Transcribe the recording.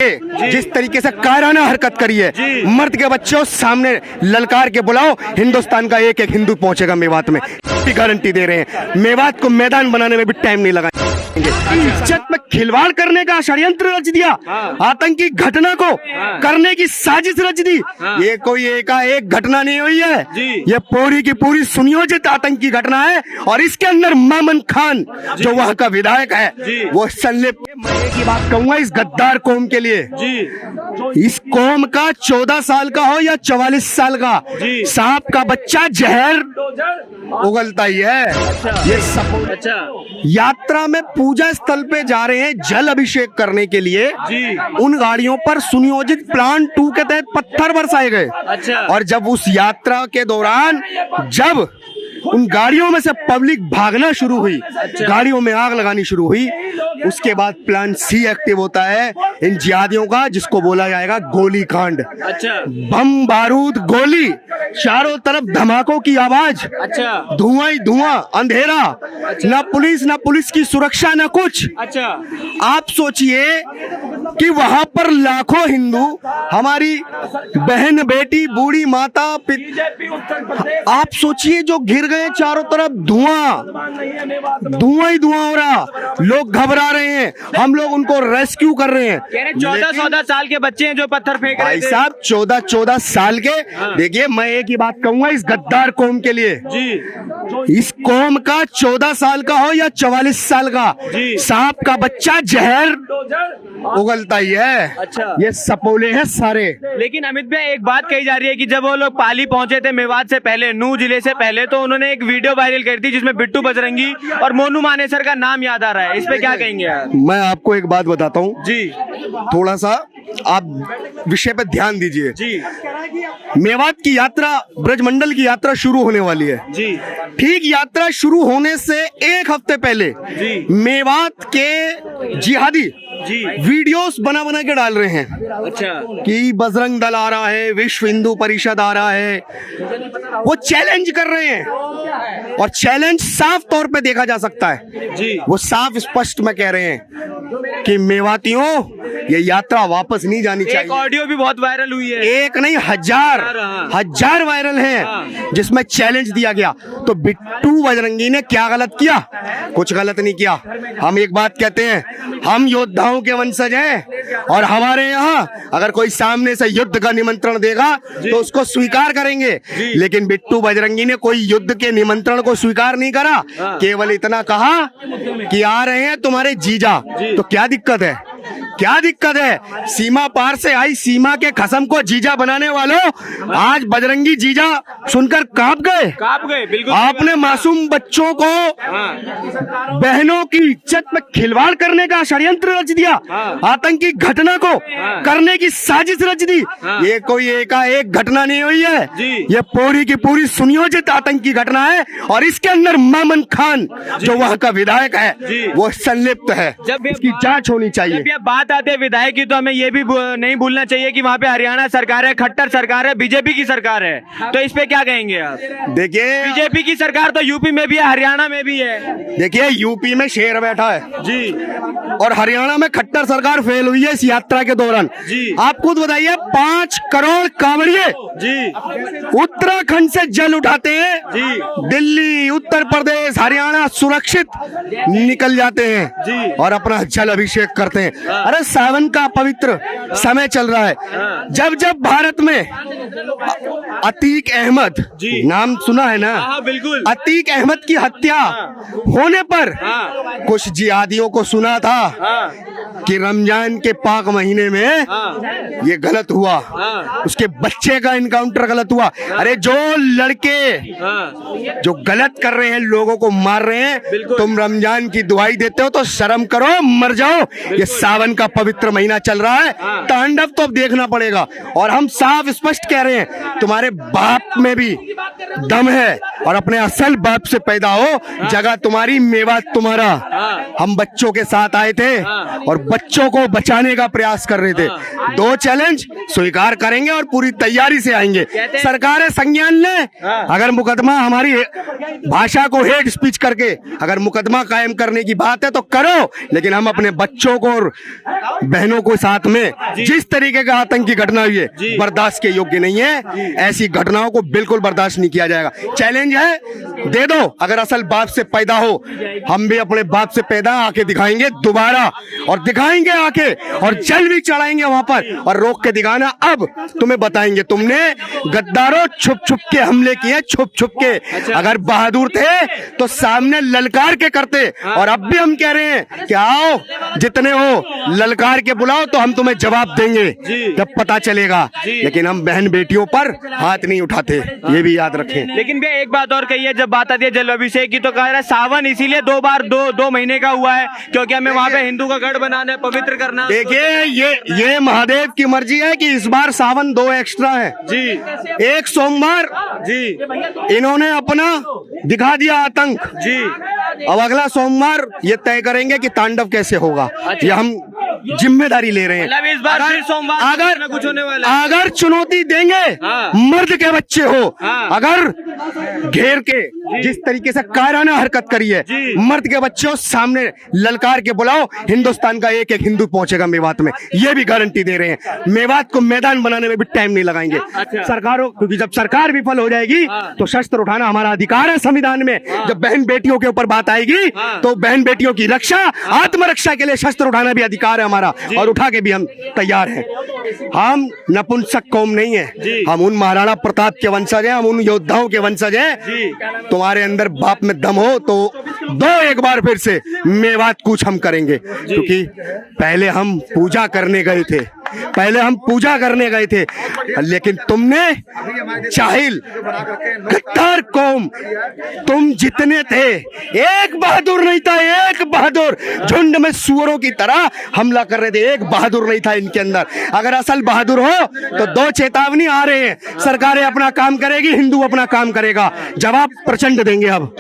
जिस तरीके से कायराना हरकत करी है, मर्द के बच्चों सामने ललकार के बुलाओ, हिंदुस्तान का एक एक हिंदू पहुंचेगा मेवात में, गारंटी दे रहे हैं। मेवात को मैदान बनाने में भी टाइम नहीं लगा। इज्जत में खिलवाड़ करने का षड्यंत्र रच दिया, आतंकी घटना को करने की साजिश रच दी। ये कोई एकाएक घटना नहीं हुई है, ये पूरी की पूरी सुनियोजित आतंकी घटना है। और इसके अंदर मामन खान जो वहाँ का विधायक है वो संलिप्त। मैं एक ही बात कहूंगा इस गद्दार कौम के लिए, इस कौम का 14 साल का हो या 44 साल का, सांप का बच्चा जहर उगलता ही है। ये सब यात्रा में पूजा स्थल पे जा रहे हैं जल अभिषेक करने के लिए, उन गाड़ियों पर सुनियोजित प्लान 2 के तहत पत्थर बरसाए गए। और जब उस यात्रा के दौरान जब उन गाड़ियों में से पब्लिक भागना शुरू हुई, गाड़ियों में आग लगानी शुरू हुई, उसके बाद प्लान सी एक्टिव होता है इन जिहादियों का, जिसको बोला जाएगा गोली कांड। बम बारूद गोली, चारों तरफ धमाकों की आवाज, धुआं ही धुआं, अंधेरा, ना पुलिस की सुरक्षा, ना कुछ। आप सोचिए कि वहां पर लाखों हिंदू, हमारी बहन बेटी, बूढ़ी माता, आप सोचिए जो घिर गए, चारों तरफ धुआं ही धुआं हो रहा, लोग घबरा रहे हैं, हम लोग उनको रेस्क्यू कर रहे हैं। 14 साल के बच्चे हैं जो पत्थर फेंक रहे भाई थे। साहब 14 साल के। देखिए मैं एक ही बात कहूंगा इस गद्दार कौम के लिए, इस कौम का 14 साल का हो या 44 साल का, सांप का बच्चा जहर उगलता ही है। ये सपोले हैं सारे। लेकिन अमित भाई एक बात कही जा रही है कि जब वो लोग पाली पहुंचे थे मेवात से पहले, नूह जिले से पहले, तो उन्होंने एक वीडियो वायरल करी थी जिसमें बिट्टू बजरंगी और मोनू मानेसर का नाम याद आ रहा है। इस पे क्या कहेंगे आप? मैं आपको एक बात बताता हूँ जी, थोड़ा सा आप विषय पे ध्यान दीजिए जी। मेवात की यात्रा, ब्रजमंडल की यात्रा शुरू होने वाली है जी। ठीक यात्रा शुरू होने से एक हफ्ते पहले मेवात के जिहादी वीडियोस बना के डाल रहे हैं कि बजरंग दल आ रहा है, विश्व हिंदू परिषद आ रहा है, वो चैलेंज कर रहे हैं। और चैलेंज साफ तौर पे देखा जा सकता है जी। वो साफ स्पष्ट में कह रहे हैं कि मेवातियों ये यात्रा वापस नहीं जानी चाहिए। एक ऑडियो भी बहुत वायरल हुई है, एक नहीं हजार वायरल है जिसमें चैलेंज दिया गया। तो बिट्टू बजरंगी ने क्या गलत किया? कुछ गलत नहीं किया। हम एक बात कहते हैं, हम योद्धाओं के वंशज हैं और हमारे यहाँ अगर कोई सामने से युद्ध का निमंत्रण देगा तो उसको स्वीकार करेंगे। लेकिन बिट्टू बजरंगी ने कोई युद्ध के निमंत्रण को स्वीकार नहीं करा, केवल इतना कहा कि आ रहे हैं तुम्हारे जीजा। तो क्या दिक्कत है? क्या दिक्कत है? सीमा पार से आई सीमा के खसम को जीजा बनाने वालों, आज बजरंगी जीजा सुनकर कांप गए। बिल्कुल आपने मासूम बच्चों को, बहनों की इज्जत में खिलवाड़ करने का षड्यंत्र रच दिया, आतंकी घटना को करने की साजिश रच दी। ये कोई एकाएक घटना नहीं हुई है, ये पूरी की पूरी सुनियोजित आतंकी घटना है। और इसके अंदर मामन खान जो वहाँ का विधायक है वो संलिप्त है, इसकी जांच होनी चाहिए। बात आते हैं विधायक की, तो हमें ये भी नहीं भूलना चाहिए कि वहाँ पे हरियाणा सरकार है, खट्टर सरकार है, बीजेपी की सरकार है। तो इस पे क्या कहेंगे आप? देखिए बीजेपी की सरकार तो यूपी में भी है, हरियाणा में भी है। देखिए यूपी में शेर बैठा है जी, और हरियाणा में खट्टर सरकार फेल हुई है इस यात्रा के दौरान जी। आप खुद बताइए, 5 करोड़ कांवड़िए जी उत्तराखंड से जल उठाते हैं जी, दिल्ली, उत्तर प्रदेश, हरियाणा सुरक्षित निकल जाते हैं जी, और अपना जल अभिषेक करते हैं। अरे सावन का पवित्र समय चल रहा है, जब भारत में अतीक अहमद नाम सुना है ना? बिल्कुल। अतीक अहमद की हत्या होने पर कुछ जिहादियों को सुना था कि रमजान के पाक महीने में ये गलत हुआ, उसके बच्चे का इनकाउंटर गलत हुआ। अरे जो लड़के जो गलत कर रहे हैं, लोगों को मार रहे हैं, तुम रमजान की दुआई देते हो तो शर्म करो, मर जाओ। ये सावन का पवित्र महीना चल रहा है, तांडव तो अब देखना पड़ेगा। और हम साफ स्पष्ट कह रहे हैं, तुम्हारे बाप में भी दम है और अपने असल बाप से पैदा हो, जगह तुम्हारी, मेवात तुम्हारा। हम बच्चों के साथ आए थे और बच्चों को बचाने का प्रयास कर रहे थे। 2 चैलेंज स्वीकार करेंगे और पूरी तैयारी से आएंगे। सरकारें संज्ञान ले, अगर मुकदमा हमारी भाषा को हेट स्पीच करके अगर मुकदमा कायम करने की बात है तो करो, लेकिन हम अपने बच्चों को और बहनों को साथ में जिस तरीके का आतंकी घटना हुई है बर्दाश्त के योग्य नहीं है। ऐसी घटनाओं को बिल्कुल बर्दाश्त नहीं किया जाएगा। चैलेंज है, दे दो। अगर असल बाप से पैदा हो, हम भी अपने बाप से पैदा आके दिखाएंगे दोबारा, और दिखाएंगे आके, और जल भी चढ़ाएंगे वहां पर और रोक के दिखाना। अब तुम्हें बताएंगे, तुमने गद्दारों छुप छुप के हमले किए, छुप छुप के। अगर बहादुर थे तो सामने ललकार के करते, और अब भी हम कह रहे हैं कि आओ, जितने हो ललकार के बुलाओ तो हम तुम्हें जवाब देंगे, तब पता चलेगा। लेकिन हम बहन बेटियों पर हाथ नहीं उठाते, ये भी याद रखें। लेकिन भैया एक बात और कही है, जब बात आती है जल अभिषेक की तो कह रहा है सावन इसीलिए 2 बार 2 महीने का हुआ है क्योंकि हमें वहाँ पे हिंदू का गढ़ बनाना है, पवित्र करना। देखिए, ये महादेव की मर्जी है कि इस बार सावन 2 एक्स्ट्रा है जी। 1 सोमवार जी इन्होंने अपना दिखा दिया आतंक जी। अब अगला सोमवार ये तय करेंगे कि तांडव कैसे होगा। ये हम जिम्मेदारी ले रहे हैं। मतलब इस बार फिर सोमवार अगर कुछ होने वाला है। अगर चुनौती देंगे, मर्द के बच्चे हो, अगर घेर के जिस तरीके से कायराना हरकत करी है, मर्द के बच्चे हो, सामने ललकार के बुलाओ, हिंदुस्तान का एक एक हिंदू पहुंचेगा मेवात में, ये भी गारंटी दे रहे हैं। मेवात को मैदान बनाने में भी टाइम नहीं लगाएंगे सरकारों, क्योंकि जब सरकार विफल हो जाएगी तो शस्त्र उठाना हमारा अधिकार है संविधान में। जब बहन बेटियों के ऊपर बात आएगी तो बहन बेटियों की रक्षा, आत्मरक्षा के लिए शस्त्र उठाना भी अधिकार है हमारा, और उठा के भी हम तैयार हैं। हम नपुंसक कौम नहीं है, हम उन महाराणा प्रताप के वंशज हैं, हम उन योद्धाओं के वंशज हैं। तुम्हारे अंदर बाप में दम हो तो दो एक बार फिर से मेवात कूच हम करेंगे, क्योंकि पहले हम पूजा करने गए थे, लेकिन तुमने जाहिल गद्दार कौम, तुम जितने थे, एक बहादुर नहीं था, एक बहादुर झुंड में सुअरों की तरह हमला कर रहे थे, एक बहादुर नहीं था इनके अंदर। अगर असल बहादुर हो तो 2 चेतावनी आ रहे हैं, सरकारें अपना काम करेगी, हिंदू अपना काम करेगा, जवाब प्रचंड देंगे। अब